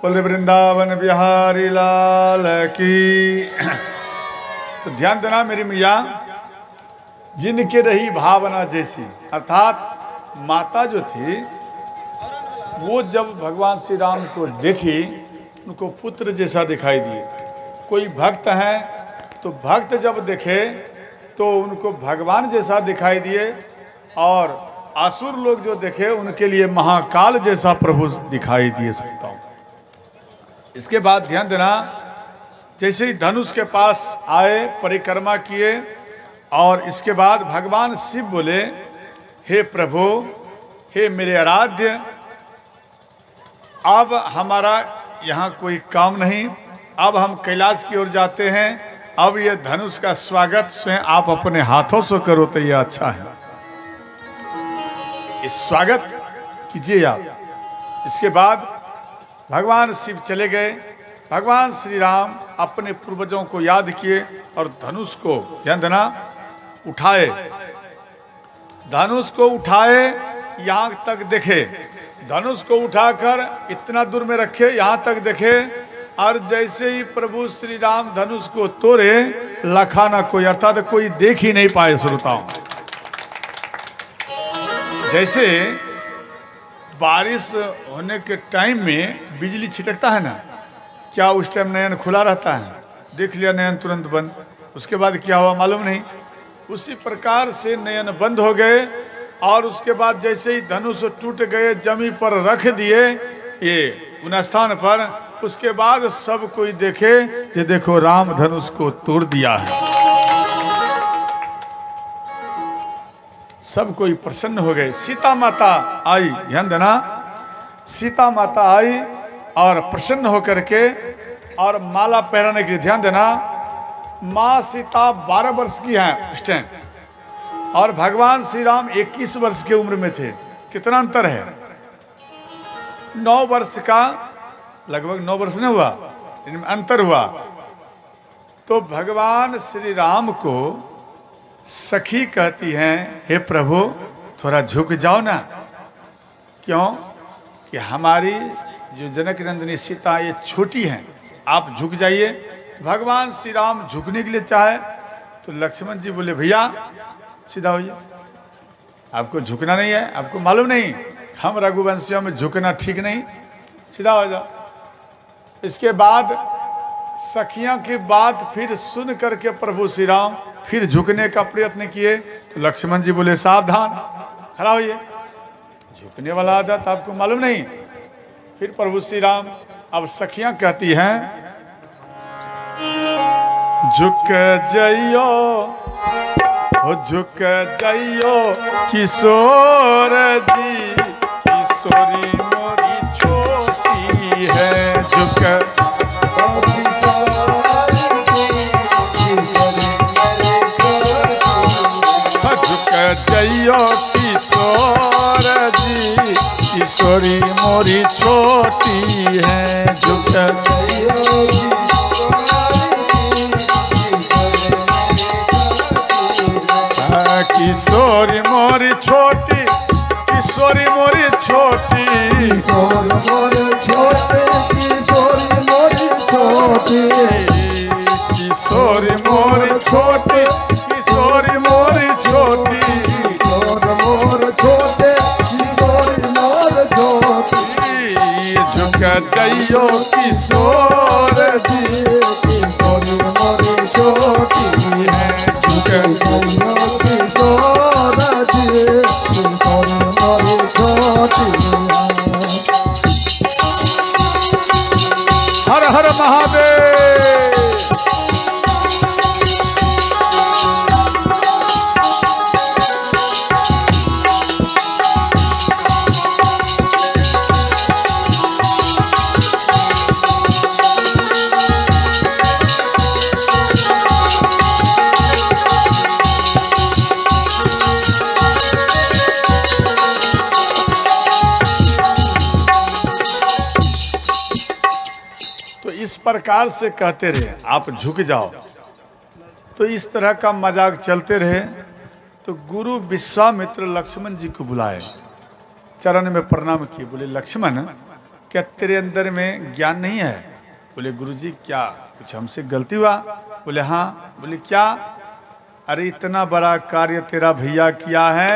बोल वृंदावन बिहारी लाल की। तो ध्यान देना मेरी मैया, जिनके रही भावना जैसी, अर्थात माता जो थी वो जब भगवान श्री राम को देखी उनको पुत्र जैसा दिखाई दिए। कोई भक्त हैं तो भक्त जब देखे तो उनको भगवान जैसा दिखाई दिए, और असुर लोग जो देखे उनके लिए महाकाल जैसा प्रभु दिखाई दिए। सुनता हूँ। इसके बाद ध्यान देना, जैसे ही धनुष के पास आए, परिक्रमा किए, और इसके बाद भगवान शिव बोले, हे प्रभु, हे मेरे आराध्य, अब हमारा यहाँ कोई काम नहीं, अब हम कैलाश की ओर जाते हैं। अब ये धनुष का स्वागत स्वयं आप अपने हाथों से करो तो ये अच्छा है, इस स्वागत कीजिए आप। इसके बाद भगवान शिव चले गए। भगवान श्री राम अपने पूर्वजों को याद किए और धनुष को, ध्यान देना, उठाए। धनुष को उठाए, यहाँ तक देखे, धनुष को उठाकर इतना दूर में रखे, यहाँ तक देखे, और जैसे ही प्रभु श्री राम धनुष को तोड़े, लखा ना कोई, अर्थात कोई देख ही नहीं पाए। श्रोताओं, जैसे बारिश होने के टाइम में बिजली छिटकता है ना, क्या उस टाइम नयन खुला रहता है? देख लिया नयन तुरंत बंद, उसके बाद क्या हुआ मालूम नहीं। उसी प्रकार से नयन बंद हो गए, और उसके बाद जैसे ही धनुष टूट गए, जमी पर रख दिए ये उन स्थान पर, उसके बाद सब कोई देखे कि देखो राम धनुष को तोड़ दिया है। सब कोई प्रसन्न हो गए। सीता माता आई, ध्यान देना, सीता माता आई और प्रसन्न होकर के और माला पहनाने के लिए, ध्यान देना, माँ सीता 12 वर्ष की हैं उस टाइम, और भगवान श्री राम 21 वर्ष की उम्र में थे। कितना अंतर है? 9 वर्ष का, लगभग 9 वर्ष नहीं हुआ, इनमें अंतर हुआ। तो भगवान श्री राम को सखी कहती हैं, हे प्रभु थोड़ा झुक जाओ ना। क्यों? कि हमारी जो जनक नंदिनी सीता ये छोटी हैं, आप झुक जाइए। भगवान श्री राम झुकने के लिए चाहे तो लक्ष्मण जी बोले, भैया सीधा होइए, आपको झुकना नहीं है, आपको मालूम नहीं हम रघुवंशियों में झुकना ठीक नहीं, सीधा हो जाओ। इसके बाद सखियों की बात फिर सुन करके प्रभु श्री राम फिर झुकने का प्रयत्न किए, तो लक्ष्मण जी बोले, सावधान, खड़ा होइए, झुकने वाला आदत आपको मालूम नहीं। फिर प्रभु श्री राम, अब सखियां कहती हैं, झुक जाइयो, झुक जाइयो किशोर जी, किशोरी मोरी छोटी है, झुक जइयो किशोर जी, किशोरी मोरी छोटी है, झुक किशोरी मोरी छोटी, किशोरी मोरी छोटी, किशोरी मोरी छोटी, किशोरी मोरी छोटी, किशोरी मोरी छोटी, किशोरी मोरी छोटी, किशोर मोर छोटे, किशोरी मोर छोटी, झुक जाइयो किशोर जी, किशोरी मोरी छोटी है, झुक जाइयो किशोर जी, किशोरी मोरी छोटी है। हर हर महादेव। इस प्रकार से कहते रहे, आप झुक जाओ। तो इस तरह का मजाक चलते रहे। तो गुरु विश्वामित्र लक्ष्मण जी को बुलाए, चरण में प्रणाम किए, बोले लक्ष्मण क्या तेरे अंदर में ज्ञान नहीं है? बोले गुरुजी क्या कुछ हमसे गलती हुआ? बोले हाँ। बोले क्या? अरे इतना बड़ा कार्य तेरा भैया किया है,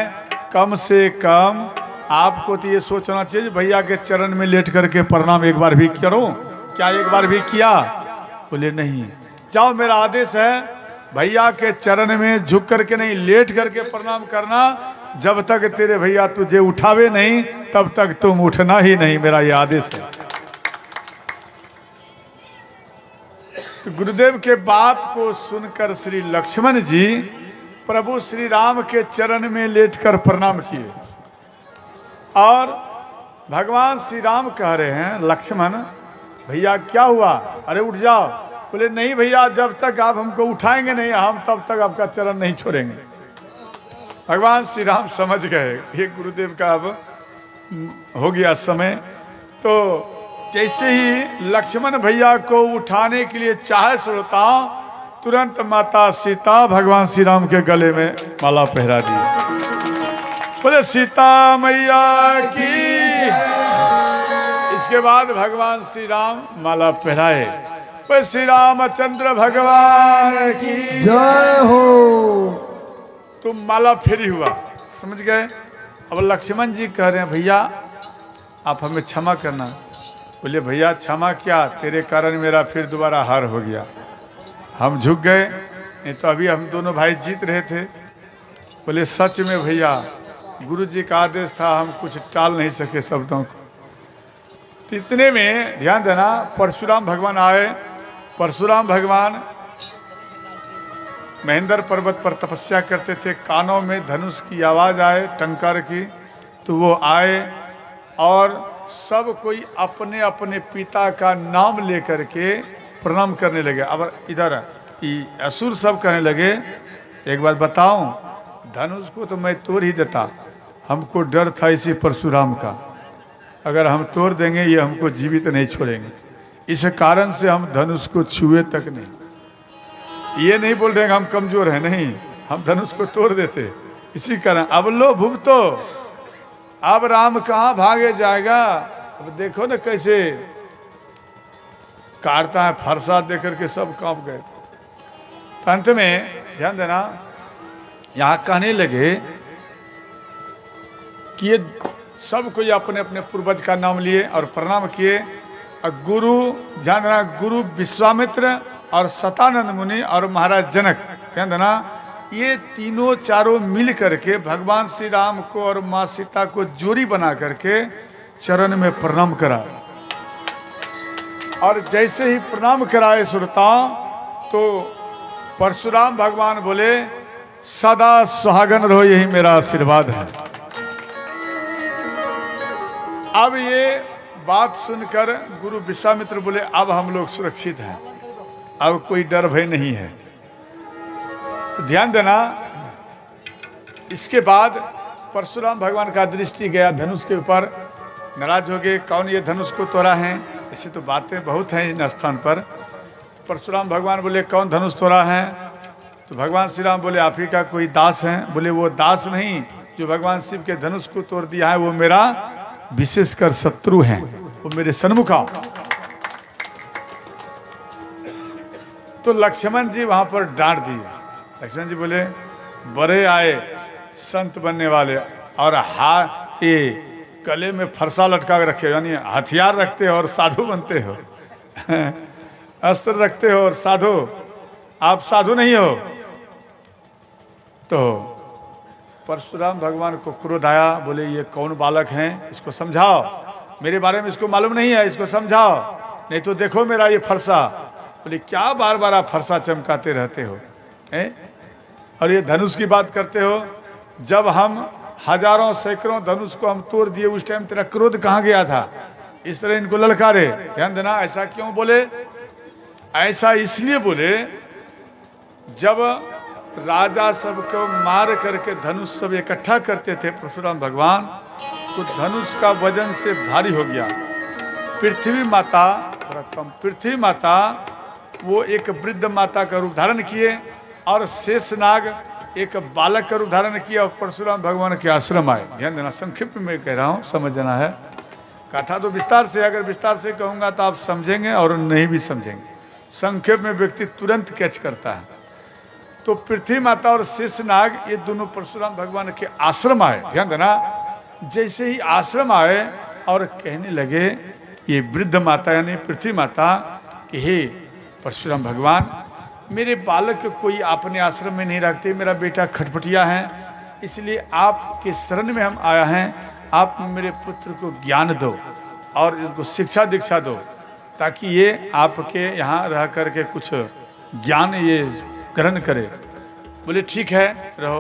कम से कम आपको तो ये सोचना चाहिए भैया के चरण में लेट करके प्रणाम एक बार भी करो। क्या एक बार भी किया? बोले नहीं। जाओ मेरा आदेश है, भैया के चरण में झुक करके नहीं लेट करके प्रणाम करना। जब तक तेरे भैया तुझे उठावे नहीं तब तक तुम उठना ही नहीं, मेरा ये आदेश है। गुरुदेव के बात को सुनकर श्री लक्ष्मण जी प्रभु श्री राम के चरण में लेटकर प्रणाम किए और भगवान श्री राम कह रहे हैं लक्ष्मण भैया क्या हुआ? अरे उठ जाओ। बोले नहीं भैया, जब तक आप हमको उठाएंगे नहीं हम तब तक आपका चरण नहीं छोड़ेंगे। भगवान श्री राम समझ गए ये गुरुदेव का अब हो गया समय। तो जैसे ही लक्ष्मण भैया को उठाने के लिए चाहे श्रोता, तुरंत माता सीता भगवान श्री राम के गले में माला पहरा दी। बोले सीता मैया की। इसके बाद भगवान श्री राम माला पहराए। बोले श्री रामचंद्र भगवान की जय हो। तुम माला फेरी हुआ, समझ गए? अब लक्ष्मण जी कह रहे हैं भैया आप हमें क्षमा करना। बोले भैया क्षमा क्या, तेरे कारण मेरा फिर दोबारा हार हो गया। हम झुक गए, नहीं तो अभी हम दोनों भाई जीत रहे थे। बोले सच में भैया गुरु जी का आदेश था, हम कुछ टाल नहीं सके शब्दों को। तो इतने में ध्यान देना परशुराम भगवान आए। परशुराम भगवान महेंद्र पर्वत पर तपस्या करते थे, कानों में धनुष की आवाज आए टंकार की, तो वो आए और सब कोई अपने अपने पिता का नाम लेकर के प्रणाम करने लगे। अब इधर असुर सब कहने लगे एक बात बताऊं, धनुष को तो मैं तोड़ ही देता, हमको डर था इसी परशुराम का, अगर हम तोड़ देंगे ये हमको जीवित नहीं छोड़ेंगे, इस कारण से हम धनुष को छुए तक नहीं। ये नहीं बोल रहे हम कमजोर हैं, नहीं, हम धनुष को तोड़ देते इसी कारण। अब लो भुगतो, अब राम कहाँ भागे जाएगा? अब देखो ना कैसे काटता है, फरसा दे करके सब कांप गए। तो अंत में ध्यान देना यहाँ कहने लगे कि ये सब कोई अपने अपने पूर्वज का नाम लिए और प्रणाम किए। और गुरु ध्यान देना, गुरु विश्वामित्र और सतानंद मुनि और महाराज जनक, ध्यान देना, ये तीनों चारों मिल करके भगवान श्री राम को और माँ सीता को जोड़ी बना करके चरण में प्रणाम करा। और जैसे ही प्रणाम कराए श्रोता, तो परशुराम भगवान बोले सदा सुहागन रहो, यही मेरा आशीर्वाद है। अब ये बात सुनकर गुरु विश्वामित्र बोले अब हम लोग सुरक्षित हैं, अब कोई डर भय नहीं है। तो ध्यान देना, इसके बाद परशुराम भगवान का दृष्टि गया धनुष के ऊपर, नाराज हो गए, कौन ये धनुष को तोड़ा है? ऐसी तो बातें बहुत हैं इन स्थान पर। परशुराम भगवान बोले कौन धनुष तोड़ा है? तो भगवान श्री राम बोले आप ही का कोई दास है? बोले वो दास नहीं, जो भगवान शिव के धनुष को तोड़ दिया है वो मेरा विशेषकर शत्रु हैं, वो मेरे सन्मुखा। तो लक्ष्मण जी वहां पर डांट दिए। लक्ष्मण जी बोले बड़े आए संत बनने वाले और ये गले में फरसा लटका के रखे, यानी हथियार रखते हो और साधु बनते हो अस्त्र रखते हो और साधु, आप साधु नहीं हो। तो परशुराम भगवान को क्रोध आया, बोले ये कौन बालक हैं, इसको समझाओ, मेरे बारे में इसको मालूम नहीं है, इसको समझाओ, नहीं तो देखो मेरा ये फरसा। बोले क्या बार बार आप फरसा चमकाते रहते हो और ये धनुष की बात करते हो? जब हम हजारों सैकड़ों धनुष को हम तोड़ दिए उस टाइम तेरा क्रोध कहाँ गया था? इस तरह इनको ललकारे। ध्यान देना, ऐसा क्यों बोले? ऐसा इसलिए बोले जब राजा सबको मार करके धनुष सब इकट्ठा करते थे परशुराम भगवान, तो धनुष का वजन से भारी हो गया। पृथ्वी माता, पृथ्वी माता वो एक वृद्ध माता का रूप धारण किए और शेषनाग एक बालक का रूप धारण किया और परशुराम भगवान के आश्रम आए। ध्यान देना, संक्षिप्त में कह रहा हूँ, समझ जाना है। कथा तो विस्तार से, अगर विस्तार से कहूँगा तो आप समझेंगे और नहीं भी समझेंगे, संक्षेप में व्यक्ति तुरंत कैच करता है। तो पृथ्वी माता और शेषनाग ये दोनों परशुराम भगवान के आश्रम आए। ध्यान देना, जैसे ही आश्रम आए और कहने लगे ये वृद्ध माता यानी पृथ्वी माता कि हे परशुराम भगवान, मेरे बालक को कोई अपने आश्रम में नहीं रखते, मेरा बेटा खटपटिया है, इसलिए आपके शरण में हम आया हैं। आप मेरे पुत्र को ज्ञान दो और इसको शिक्षा दीक्षा दो, ताकि ये आपके यहाँ रह करके कुछ ज्ञान ये ग्रहण करे। बोले ठीक है रहो,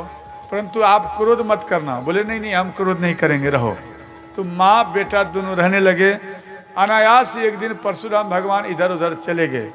परंतु आप क्रोध मत करना। बोले नहीं नहीं, हम क्रोध नहीं करेंगे, रहो। तो माँ बेटा दोनों रहने लगे। अनायास एक दिन परशुराम भगवान इधर उधर चले गए।